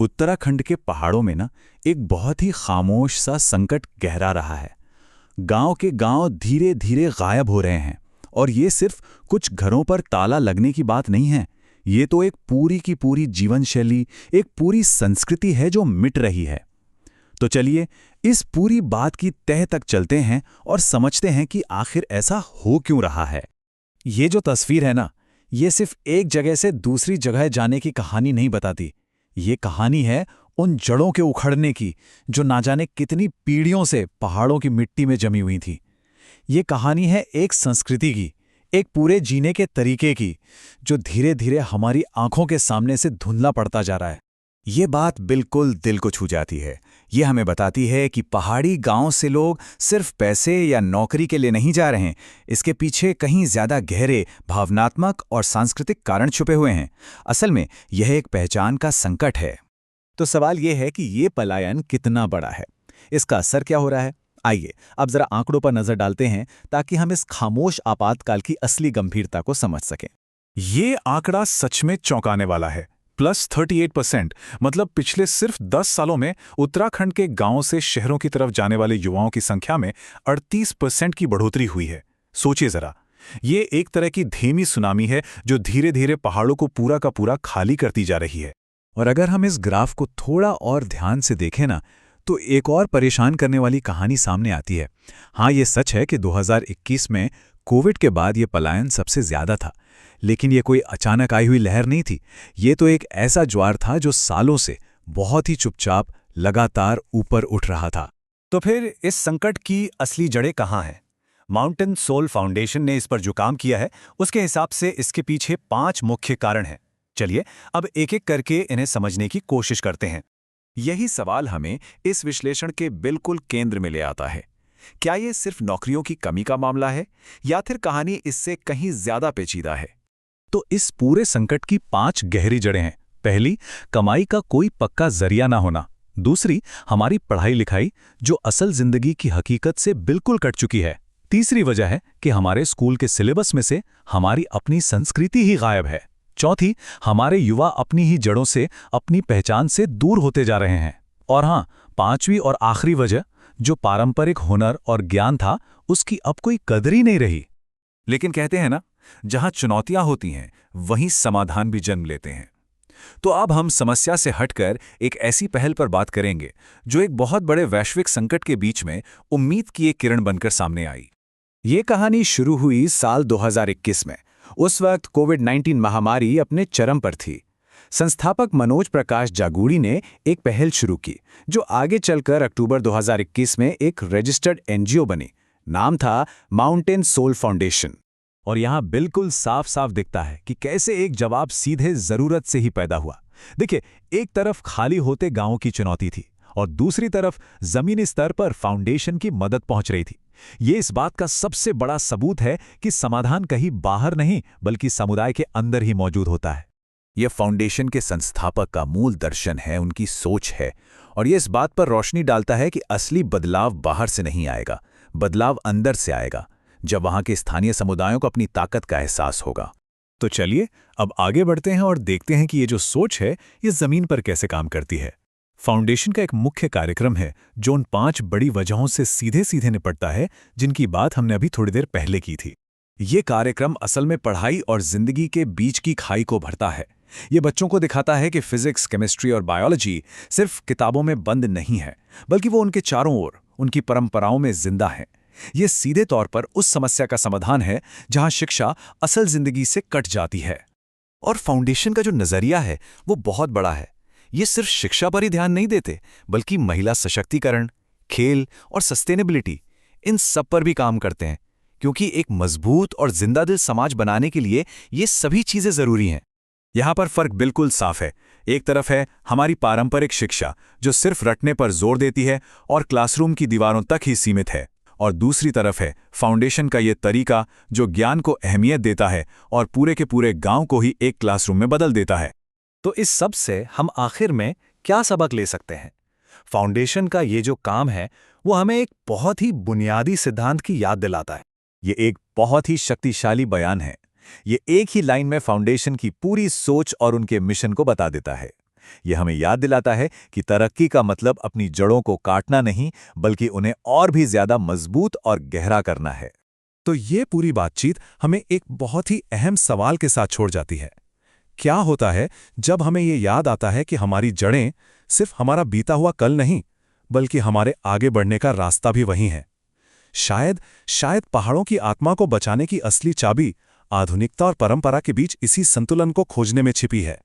उत्तराखंड के पहाड़ों में ना एक बहुत ही खामोश सा संकट गहरा रहा है। गांव के गांव धीरे धीरे गायब हो रहे हैं। और ये सिर्फ कुछ घरों पर ताला लगने की बात नहीं है। ये तो एक पूरी की पूरी जीवन शैली, एक पूरी संस्कृति है जो मिट रही है। तो चलिए इस पूरी बात की तह तक चलते हैं और समझते हैं कि आखिर ऐसा हो क्यों रहा है। ये जो तस्वीर है ना, ये सिर्फ एक जगह से दूसरी जगह जाने की कहानी नहीं बताती। ये कहानी है उन जड़ों के उखड़ने की जो ना जाने कितनी पीढ़ियों से पहाड़ों की मिट्टी में जमी हुई थी। ये कहानी है एक संस्कृति की, एक पूरे जीने के तरीके की, जो धीरे धीरे हमारी आंखों के सामने से धुंधला पड़ता जा रहा है। ये बात बिल्कुल दिल को छू जाती है। ये हमें बताती है कि पहाड़ी गांव से लोग सिर्फ पैसे या नौकरी के लिए नहीं जा रहे हैं। इसके पीछे कहीं ज्यादा गहरे भावनात्मक और सांस्कृतिक कारण छुपे हुए हैं। असल में यह एक पहचान का संकट है। तो सवाल ये है कि ये पलायन कितना बड़ा है, इसका असर क्या हो रहा है। आइए अब जरा आंकड़ों पर नजर डालते हैं ताकि हम इस खामोश आपातकाल की असली गंभीरता को समझ सकें। ये आंकड़ा सच में चौंकाने वाला है। +38%, मतलब पिछले सिर्फ 10 सालों में उत्तराखंड के गांवों से शहरों की तरफ जाने वाले युवाओं की संख्या में 38% की बढ़ोतरी हुई है। सोचिए जरा, ये एक तरह की धीमी सुनामी है जो धीरे धीरे पहाड़ों को पूरा का पूरा खाली करती जा रही है। और अगर हम इस ग्राफ को थोड़ा और ध्यान से देखें ना, तो एक और परेशान करने वाली कहानी सामने आती है। हाँ, ये सच है कि 2021 में कोविड के बाद ये पलायन सबसे ज्यादा था, लेकिन ये कोई अचानक आई हुई लहर नहीं थी। ये तो एक ऐसा ज्वार था जो सालों से बहुत ही चुपचाप लगातार ऊपर उठ रहा था। तो फिर इस संकट की असली जड़ें कहाँ हैं? माउंटेन सोल फाउंडेशन ने इस पर जो काम किया है, उसके हिसाब से इसके पीछे 5 मुख्य कारण हैं। चलिए अब एक एक करके इन्हें समझने की कोशिश करते हैं। यही सवाल हमें इस विश्लेषण के बिल्कुल केंद्र में ले आता है। क्या ये सिर्फ नौकरियों की कमी का मामला है या फिर कहानी इससे कहीं ज्यादा पेचीदा है? तो इस पूरे संकट की 5 गहरी जड़ें हैं। पहली, कमाई का कोई पक्का जरिया ना होना। दूसरी, हमारी पढ़ाई लिखाई जो असल जिंदगी की हकीकत से बिल्कुल कट चुकी है। तीसरी वजह है कि हमारे स्कूल के सिलेबस में से हमारी अपनी संस्कृति ही गायब है। चौथी, हमारे युवा अपनी ही जड़ों से, अपनी पहचान से दूर होते जा रहे हैं। और हाँ, 5वीं और आखिरी वजह, जो पारंपरिक हुनर और ज्ञान था, उसकी अब कोई कदर ही नहीं रही। लेकिन कहते हैं ना, जहां चुनौतियां होती हैं वहीं समाधान भी जन्म लेते हैं। तो अब हम समस्या से हटकर एक ऐसी पहल पर बात करेंगे जो एक बहुत बड़े वैश्विक संकट के बीच में उम्मीद की एक किरण बनकर सामने आई। ये कहानी शुरू हुई साल 2021 में। उस वक्त कोविड-19 महामारी अपने चरम पर थी। संस्थापक मनोज प्रकाश जागूड़ी ने एक पहल शुरू की जो आगे चलकर अक्टूबर 2021 में एक रजिस्टर्ड एनजीओ बनी। नाम था माउंटेन सोल फाउंडेशन। और यहाँ बिल्कुल साफ साफ दिखता है कि कैसे एक जवाब सीधे जरूरत से ही पैदा हुआ। देखिए, एक तरफ खाली होते गांवों की चुनौती थी और दूसरी तरफ जमीनी स्तर पर फाउंडेशन की मदद पहुंच रही थी। ये इस बात का सबसे बड़ा सबूत है कि समाधान कहीं बाहर नहीं बल्कि समुदाय के अंदर ही मौजूद होता है। यह फाउंडेशन के संस्थापक का मूल दर्शन है, उनकी सोच है। और ये इस बात पर रोशनी डालता है कि असली बदलाव बाहर से नहीं आएगा, बदलाव अंदर से आएगा, जब वहां के स्थानीय समुदायों को अपनी ताकत का एहसास होगा। तो चलिए अब आगे बढ़ते हैं और देखते हैं कि ये जो सोच है ये जमीन पर कैसे काम करती है। फाउंडेशन का एक मुख्य कार्यक्रम है जो उन 5 बड़ी वजहों से सीधे सीधे निपटता है जिनकी बात हमने अभी थोड़ी देर पहले की थी। ये कार्यक्रम असल में पढ़ाई और जिंदगी के बीच की खाई को भरता है। ये बच्चों को दिखाता है कि फिजिक्स, केमिस्ट्री और बायोलॉजी सिर्फ किताबों में बंद नहीं है, बल्कि वो उनके चारों ओर, उनकी परंपराओं में जिंदा है। ये सीधे तौर पर उस समस्या का समाधान है जहां शिक्षा असल जिंदगी से कट जाती है। और फाउंडेशन का जो नजरिया है वो बहुत बड़ा है। ये सिर्फ शिक्षा पर ही ध्यान नहीं देते, बल्कि महिला सशक्तिकरण, खेल और सस्टेनेबिलिटी, इन सब पर भी काम करते हैं, क्योंकि एक मजबूत और जिंदा-दिल समाज बनाने के लिए ये सभी चीजें जरूरी हैं। यहां पर फर्क बिल्कुल साफ है। एक तरफ है हमारी पारंपरिक शिक्षा जो सिर्फ रटने पर जोर देती है और क्लासरूम की दीवारों तक ही सीमित है, और दूसरी तरफ है फाउंडेशन का ये तरीका जो ज्ञान को अहमियत देता है और पूरे के पूरे गांव को ही एक क्लासरूम में बदल देता है। तो इस सब से हम आखिर में क्या सबक ले सकते हैं? फाउंडेशन का ये जो काम है वो हमें एक बहुत ही बुनियादी सिद्धांत की याद दिलाता है। ये एक बहुत ही शक्तिशाली बयान है। ये एक ही लाइन में फाउंडेशन की पूरी सोच और उनके मिशन को बता देता है। यह हमें याद दिलाता है कि तरक्की का मतलब अपनी जड़ों को काटना नहीं, बल्कि उन्हें और भी ज्यादा मजबूत और गहरा करना है। तो ये पूरी बातचीत हमें एक बहुत ही अहम सवाल के साथ छोड़ जाती है। क्या होता है जब हमें ये याद आता है कि हमारी जड़ें सिर्फ हमारा बीता हुआ कल नहीं, बल्कि हमारे आगे बढ़ने का रास्ता भी वही है? शायद पहाड़ों की आत्मा को बचाने की असली चाबी आधुनिकता और परंपरा के बीच इसी संतुलन को खोजने में छिपी है।